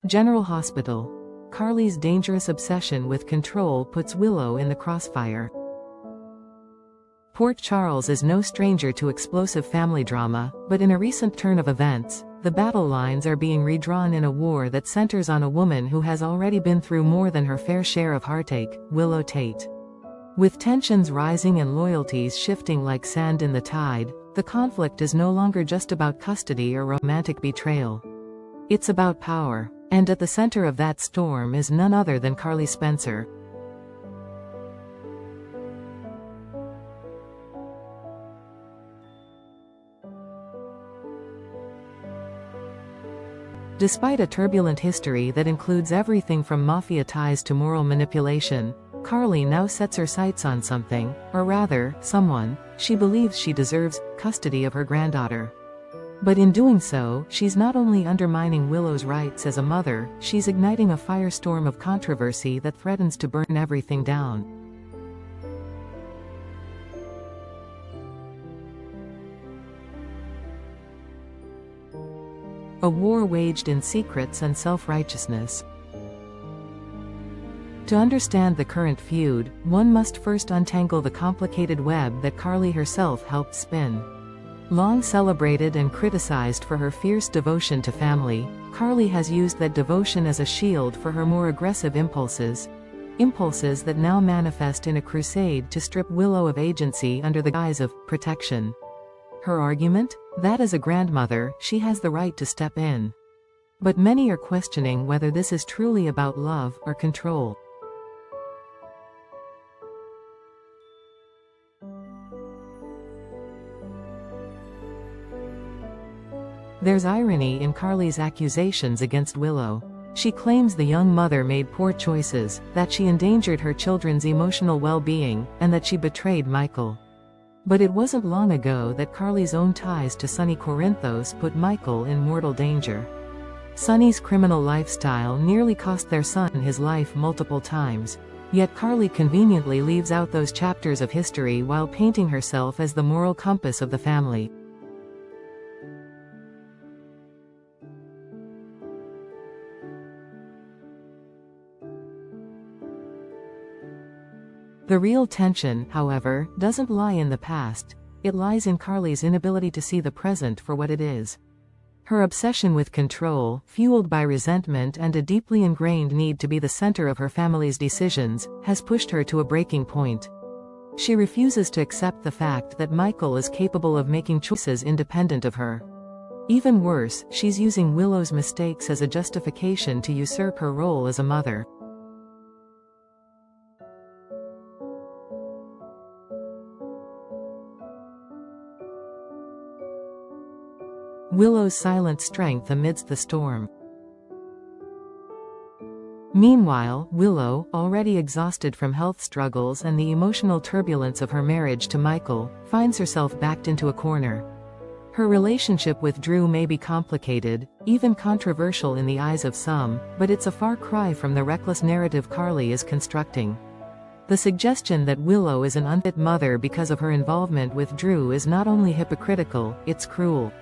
General Hospital. Carly's dangerous obsession with control puts Willow in the crossfire. Port Charles is no stranger to explosive family drama, but in a recent turn of events, the battle lines are being redrawn in a war that centers on a woman who has already been through more than her fair share of heartache, Willow Tate. With tensions rising and loyalties shifting like sand in the tide, the conflict is no longer just about custody or romantic betrayal. It's about power, and at the center of that storm is none other than Carly Spencer. Despite a turbulent history that includes everything from mafia ties to moral manipulation, Carly now sets her sights on something, or rather, someone, she believes she deserves: custody of her granddaughter. But in doing so, she's not only undermining Willow's rights as a mother, she's igniting a firestorm of controversy that threatens to burn everything down. A war waged in secrets and self-righteousness. To understand the current feud, one must first untangle the complicated web that Carly herself helped spin. Long celebrated and criticized for her fierce devotion to family, Carly has used that devotion as a shield for her more aggressive impulses that now manifest in a crusade to strip Willow of agency under the guise of protection. Her argument? That as a grandmother, she has the right to step in. But many are questioning whether this is truly about love or control. There's irony in Carly's accusations against Willow. She claims the young mother made poor choices, that she endangered her children's emotional well-being, and that she betrayed Michael. But it wasn't long ago that Carly's own ties to Sonny Corinthos put Michael in mortal danger. Sonny's criminal lifestyle nearly cost their son his life multiple times, yet Carly conveniently leaves out those chapters of history while painting herself as the moral compass of the family. The real tension, however, doesn't lie in the past, it lies in Carly's inability to see the present for what it is. Her obsession with control, fueled by resentment and a deeply ingrained need to be the center of her family's decisions, has pushed her to a breaking point. She refuses to accept the fact that Michael is capable of making choices independent of her. Even worse, she's using Willow's mistakes as a justification to usurp her role as a mother. Willow's silent strength amidst the storm. Meanwhile, Willow, already exhausted from health struggles and the emotional turbulence of her marriage to Michael, finds herself backed into a corner. Her relationship with Drew may be complicated, even controversial in the eyes of some, but it's a far cry from the reckless narrative Carly is constructing. The suggestion that Willow is an unfit mother because of her involvement with Drew is not only hypocritical, it's cruel.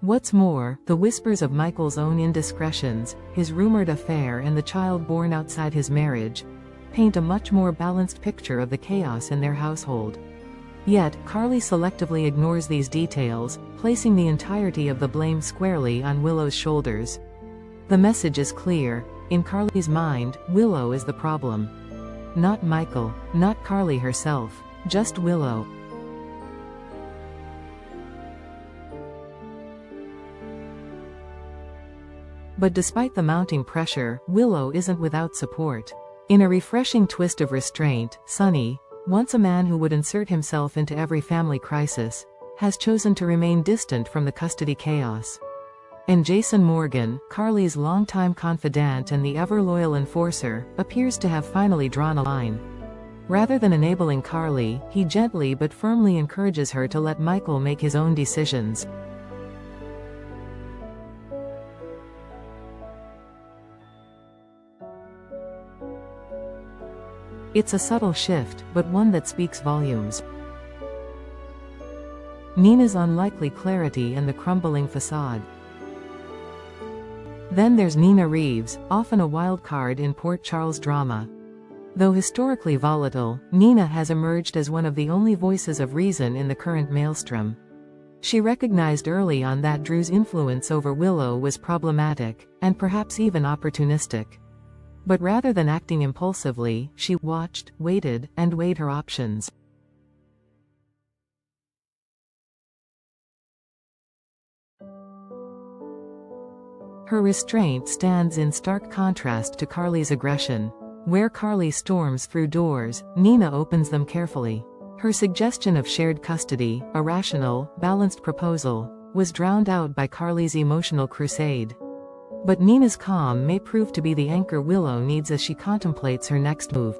What's more, the whispers of Michael's own indiscretions, his rumored affair and the child born outside his marriage, paint a much more balanced picture of the chaos in their household. Yet, Carly selectively ignores these details, placing the entirety of the blame squarely on Willow's shoulders. The message is clear: in Carly's mind, Willow is the problem. Not Michael, not Carly herself, just Willow. But despite the mounting pressure, Willow isn't without support. In a refreshing twist of restraint, Sonny, once a man who would insert himself into every family crisis, has chosen to remain distant from the custody chaos. And Jason Morgan, Carly's longtime confidant and the ever-loyal enforcer, appears to have finally drawn a line. Rather than enabling Carly, he gently but firmly encourages her to let Michael make his own decisions. It's a subtle shift, but one that speaks volumes. Nina's unlikely clarity and the crumbling facade. Then there's Nina Reeves, often a wild card in Port Charles drama. Though historically volatile, Nina has emerged as one of the only voices of reason in the current maelstrom. She recognized early on that Drew's influence over Willow was problematic, and perhaps even opportunistic. But rather than acting impulsively, she watched, waited, and weighed her options. Her restraint stands in stark contrast to Carly's aggression. Where Carly storms through doors, Nina opens them carefully. Her suggestion of shared custody, a rational, balanced proposal, was drowned out by Carly's emotional crusade. But Nina's calm may prove to be the anchor Willow needs as she contemplates her next move.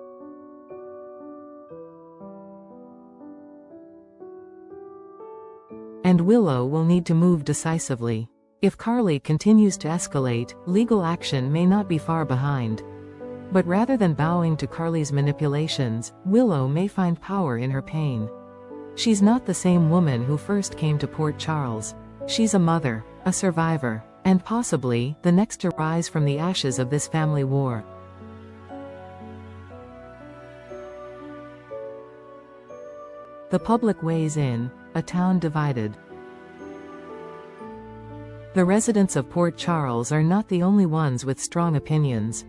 And Willow will need to move decisively. If Carly continues to escalate, legal action may not be far behind. But rather than bowing to Carly's manipulations, Willow may find power in her pain. She's not the same woman who first came to Port Charles. She's a mother, a survivor, and possibly, the next to rise from the ashes of this family war. The public weighs in, a town divided. The residents of Port Charles are not the only ones with strong opinions.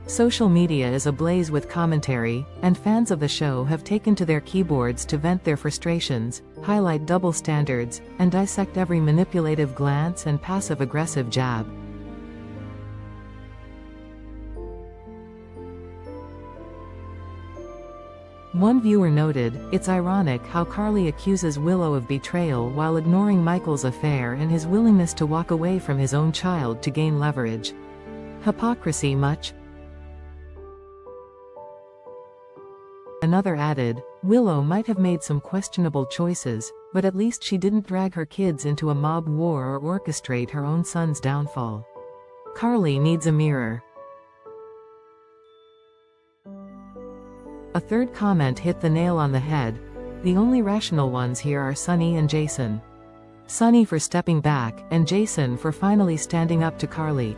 Social media is ablaze with commentary, and fans of the show have taken to their keyboards to vent their frustrations, highlight double standards, and dissect every manipulative glance and passive-aggressive jab. One viewer noted, "It's ironic how Carly accuses Willow of betrayal while ignoring Michael's affair and his willingness to walk away from his own child to gain leverage. Hypocrisy much?" Another added, "Willow might have made some questionable choices, but at least she didn't drag her kids into a mob war or orchestrate her own son's downfall. Carly needs a mirror." A third comment hit the nail on the head. The only rational ones here are Sonny and Jason. Sonny for stepping back, and Jason for finally standing up to Carly.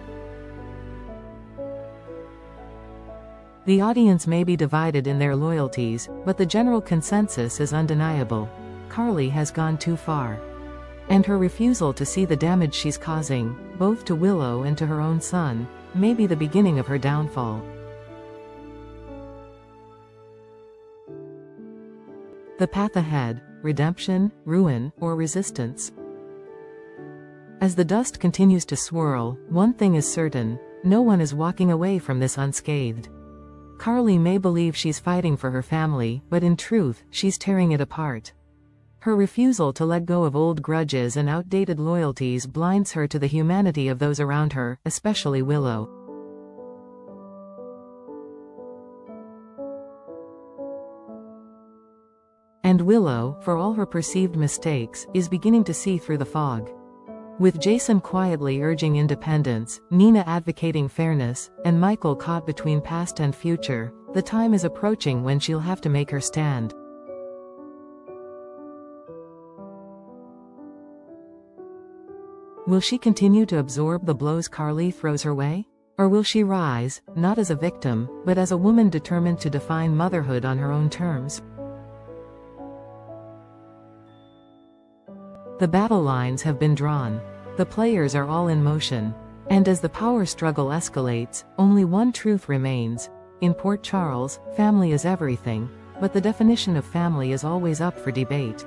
The audience may be divided in their loyalties, but the general consensus is undeniable. Carly has gone too far. And her refusal to see the damage she's causing, both to Willow and to her own son, may be the beginning of her downfall. The path ahead: redemption, ruin, or resistance. As the dust continues to swirl, one thing is certain: no one is walking away from this unscathed. Carly may believe she's fighting for her family, but in truth, she's tearing it apart. Her refusal to let go of old grudges and outdated loyalties blinds her to the humanity of those around her, especially Willow. And Willow, for all her perceived mistakes, is beginning to see through the fog. With Jason quietly urging independence, Nina advocating fairness, and Michael caught between past and future, the time is approaching when she'll have to make her stand. Will she continue to absorb the blows Carly throws her way? Or will she rise, not as a victim, but as a woman determined to define motherhood on her own terms? The battle lines have been drawn. The players are all in motion. And as the power struggle escalates, only one truth remains. In Port Charles, family is everything, but the definition of family is always up for debate.